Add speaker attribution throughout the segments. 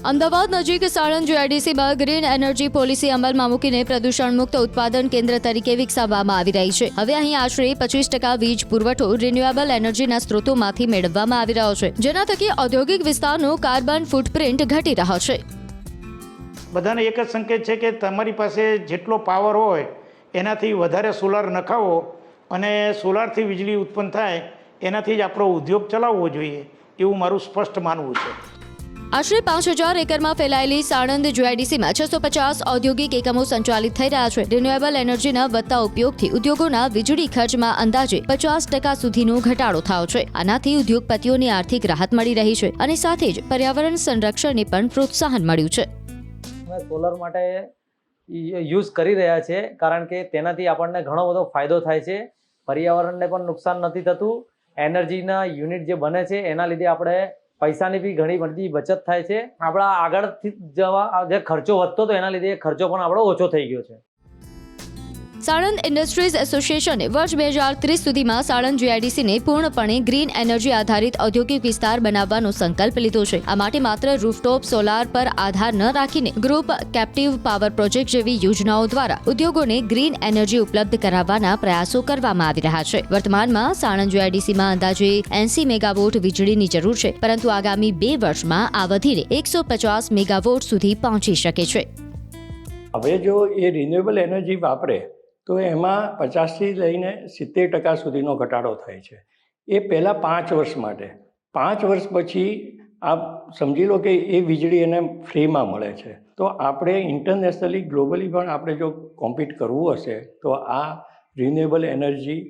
Speaker 1: અમદાવાદ નજીક Sanand જીઆઈડીસીમાં green energy policy અમલમાં મૂકીને પ્રદૂષણ મુક્ત ઉત્પાદન કેન્દ્ર તરીકે વિકસાવવામાં આવી રહી છે. હવે અહીં આશરે 25% વીજ પુરવઠો રિન્યુએબલ એનર્જીના સ્ત્રોતોમાંથી મેળવવામાં આવી રહ્યો છે, જેના થકી ઔદ્યોગિક વિસ્તારનો કાર્બન ફૂટપ્રિન્ટ ઘટી રહ્યો છે.
Speaker 2: બધાને એક જ સંકેત છે કે તમારી પાસે જેટલો પાવર હોય એનાથી વધારે સોલાર નખાવો અને સોલારથી વીજળી ઉત્પન્ન થાય એનાથી જ આપણો ઉદ્યોગ ચલાવવો જોઈએ એવું મારું સ્પષ્ટ માનવું છે.
Speaker 1: આશરે 5000 એકરમાં ફેલાયેલી સાણંદ જીઆઈડીસીમાં 650 ઔદ્યોગિક એકમો સંચાલિત થઈ રહ્યા છે. રિન્યુએબલ એનર્જીના વધતા ઉપયોગથી ઉદ્યોગોના વીજળી ખર્ચમાં અંદાજે 50% સુધીનો ઘટાડો થયો છે. આનાથી ઉદ્યોગપતિઓની આર્થિક રાહત મળી રહી છે અને સાથે જ પર્યાવરણ સંરક્ષણને પણ પ્રોત્સાહન મળ્યું છે.
Speaker 3: સોલર માટે યુઝ કરી રહ્યા છે કારણ કે તેનાથી આપણને ઘણો બધો ફાયદો થાય છે. પર્યાવરણને પણ નુકસાન નથી થતું. એનર્જીના યુનિટ જે બને છે એના લીધે આપણે પૈસાની બી ઘણી બધી બચત થાય છે. આપણા આગળથી જવા જે ખર્ચો વધતો હતો એના લીધે ખર્ચો પણ આપણો ઓછો થઈ ગયો છે.
Speaker 1: સાણંદ ઇન્ડસ્ટ્રીઝ એસોસિએશને વર્ષ 2030 સુધીમાં સાણંદ જીઆઈડીસીને પૂર્ણપણે ગ્રીન એનર્જી આધારિત ઔદ્યોગિક વિસ્તાર બનાવવાનો સંકલ્પ લીધો છે. આ માટે માત્ર રૂફટોપ સોલાર પર આધાર ન રાખીને ગ્રુપ કેપ્ટિવ પાવર પ્રોજેક્ટ જેવી યોજનાઓ દ્વારા ઉદ્યોગોને ગ્રીન એનર્જી ઉપલબ્ધ કરાવવાના પ્રયાસો કરવામાં આવી રહ્યા છે. વર્તમાનમાં સાણંદ જીઆઈડીસીમાં અંદાજે 80 મેગાવોટ વીજળીની જરૂર છે, પરંતુ આગામી 2 વર્ષમાં આ વધીને 150 મેગાવોટ સુધી પહોંચી શકે છે.
Speaker 4: હવે જો એ રિન્યુએબલ એનર્જી વાપરે તો એમાં 50થી લઈને 70% સુધીનો ઘટાડો થાય છે. એ પહેલાં 5 વર્ષ માટે. 5 વર્ષ પછી આપ સમજી લો કે એ વીજળી એને ફ્રીમાં મળે છે. તો આપણે ઇન્ટરનેશનલી ગ્લોબલી પણ આપણે જો કોમ્પિટ કરવું હશે તો આ રિન્યુએબલ એનર્જી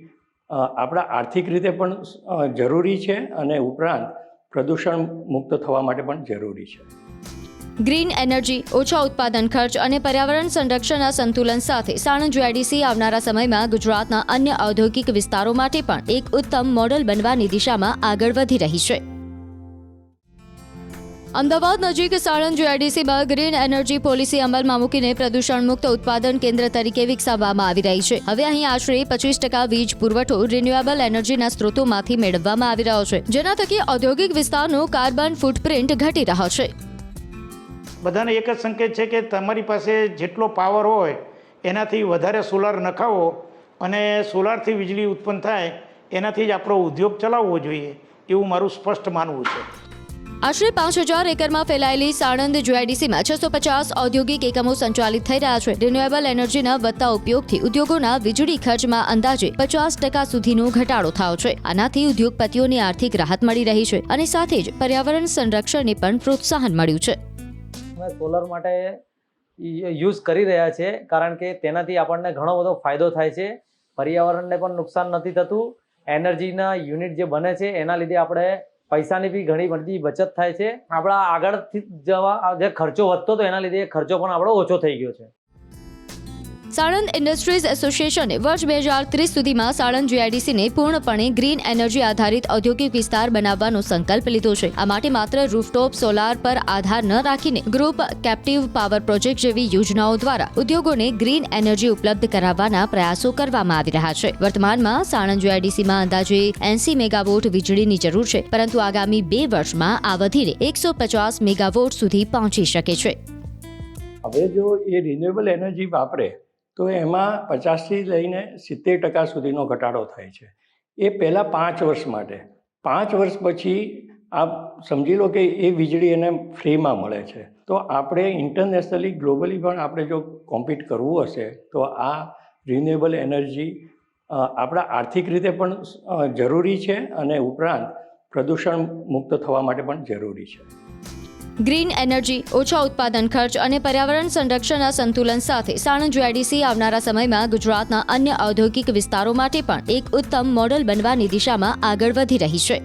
Speaker 4: આપણા આર્થિક રીતે પણ જરૂરી છે અને ઉપરાંત પ્રદૂષણ મુક્ત થવા માટે પણ જરૂરી છે.
Speaker 1: ગ્રીન એનર્જી, ઓછા ઉત્પાદન ખર્ચ અને પર્યાવરણ સંરક્ષણના સંતુલન સાથે સાણંદ જીઆઈડીસી આવનારા સમયમાં ગુજરાતના અન્ય ઔદ્યોગિક વિસ્તારો માટે પણ એક ઉત્તમ મોડલ બનવાની દિશામાં આગળ વધી રહી છે. અમદાવાદ નજીક સાણંદ જીઆઈડીસીમાં ગ્રીન એનર્જી પોલિસી અમલમાં મૂકીને પ્રદૂષણ મુક્ત ઉત્પાદન કેન્દ્ર તરીકે વિકસાવવામાં આવી રહી છે. હવે અહીં આશરે 25% વીજ પુરવઠો રિન્યુએબલ એનર્જીના સ્ત્રોતોમાંથી મેળવવામાં આવી રહ્યો છે, જેના થકી ઔદ્યોગિક વિસ્તારનો કાર્બન ફૂટપ્રિન્ટ ઘટી રહ્યો છે.
Speaker 2: બધાને એક જ સંકેત છે કે તમારી પાસે જેટલો પાવર હોય એનાથી વધારે સોલાર નખાવો અને સોલારથી વીજળી ઉત્પન્ન થાય એનાથી જ આપણો ઉદ્યોગ ચલાવવો જોઈએ એવું મારું સ્પષ્ટ માનવું છે.
Speaker 1: આશરે 5000 એકરમાં ફેલાયેલી સાણંદ જીઆઈડીસીમાં 650 ઔદ્યોગિક એકમો સંચાલિત થઈ રહ્યા છે. રિન્યુએબલ એનર્જીના વધતા ઉપયોગથી ઉદ્યોગોના વીજળી ખર્ચમાં અંદાજે 50% સુધીનો ઘટાડો થયો છે. આનાથી ઉદ્યોગપતિઓની આર્થિક રાહત મળી રહી છે અને સાથે જ પર્યાવરણ સંરક્ષણને પણ પ્રોત્સાહન મળ્યું છે.
Speaker 3: સોલર માટે યુઝ કરી રહ્યા છે કારણ કે તેનાથી આપણને ઘણો બધો ફાયદો થાય છે. પર્યાવરણને પણ નુકસાન નથી થતું. એનર્જીના યુનિટ જે બને છે એના લીધે આપણે પૈસાની બી ઘણી બધી બચત થાય છે. આપણા આગળથી જવા જે ખર્ચો વધતો હતો એના લીધે ખર્ચો પણ આપણો ઓછો થઈ ગયો છે.
Speaker 1: સાણંદ ઇન્ડસ્ટ્રીઝ એસોસિએશને વર્ષ 2030 સુધીમાં સાણંદ જીઆઈડીસીને પૂર્ણપણે ગ્રીન એનર્જી આધારિત ઔદ્યોગિક વિસ્તાર બનાવવાનો સંકલ્પ લીધો છે. આ માટે માત્ર રૂફટોપ સોલાર પર આધાર ન રાખીને ગ્રુપ કેપ્ટિવ પાવર પ્રોજેક્ટ જેવી યોજનાઓ દ્વારા ઉદ્યોગોને ગ્રીન એનર્જી ઉપલબ્ધ કરાવવાના પ્રયાસો કરવામાં આવી રહ્યા છે. વર્તમાનમાં સાણંદ જીઆઈડીસીમાં અંદાજે 80 મેગાવોટ વીજળીની જરૂર છે, પરંતુ આગામી 2 વર્ષમાં આ વધીને 150 મેગાવોટ સુધી પહોંચી શકે છે.
Speaker 4: હવે જો એ રિન્યુએબલ એનર્જી વાપરે તો એમાં 50થી લઈને 70% સુધીનો ઘટાડો થાય છે. એ પહેલાં 5 વર્ષ માટે. 5 વર્ષ પછી આપ સમજી લો કે એ વીજળી એને ફ્રીમાં મળે છે. તો આપણે ઇન્ટરનેશનલી ગ્લોબલી પણ આપણે જો કોમ્પિટ કરવું હશે તો આ રિન્યુએબલ એનર્જી આપણા આર્થિક રીતે પણ જરૂરી છે અને ઉપરાંત પ્રદૂષણ મુક્ત થવા માટે પણ જરૂરી છે.
Speaker 1: ગ્રીન એનર્જી, ઓછા ઉત્પાદન ખર્ચ અને પર્યાવરણ સંરક્ષણના સંતુલન સાથે સાણંદ જીઆઈડીસી આવનારા સમયમાં ગુજરાતના અન્ય ઔદ્યોગિક વિસ્તારો માટે પણ એક ઉત્તમ મોડલ બનવાની દિશામાં આગળ વધી રહી છે.